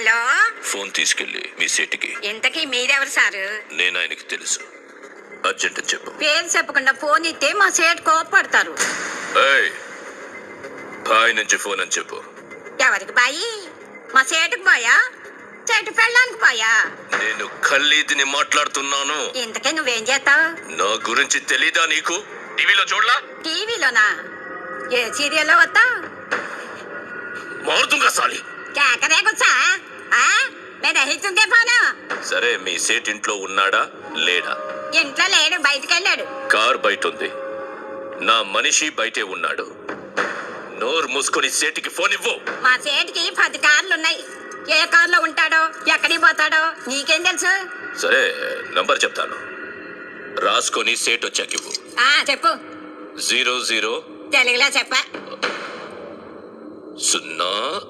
Hello, phone తీసుకెళ్ళి మీ సేటికి. ఇంతకీ మీరెవరు సారు? నేను ఆయనకి తెలుసు. అర్జెంట్ అని చెప్పు. పేరు చెప్పకుండా ఫోన్ ఇస్తే మా సేటు కోపడతారు. ఏయ్, బాయ్ నుంచి ఫోన్ అని చెప్పు. ఎవరికి బాయి? మా సేటుకు బాయా? చెట్టు పెళ్ళానికి బాయా? నేను ఖల్లీదిని మాట్లాడుతున్నాను. ఇంతకీ నువ్వేం చేస్తావు? నా గురించి తెలీదా నీకు? టీవీలో చూడలా? టీవీలోనా? ఏ సీరియల్లో వస్తావు? మారుతుంగా సాలి. కేకరే గుచ్చా? నేను దహిస్తుందే ఫోను. సరే, మీ సేట్ ఇంట్లో ఉన్నాడా లేడా? ఇంట్లో లేడు, బయటికి వెళ్ళాడు. కార్ బయట ఉంది. నా మనిషి బయటే ఉన్నాడు. నోరు మూసుకొని సేటికి ఫోన్ ఇవ్వు. మా సేటుకి 10 కార్లు ఉన్నాయి. ఏ కార్లో ఉంటాడో, ఎక్కడికి పోతాడో నీకేం తెలుసు? సరే, నంబర్ చెప్తాను, రాసుకొని సేట్ వచ్చాక ఇవ్వు. చెప్పు. 00 తెలుగులో చెప్పా. 0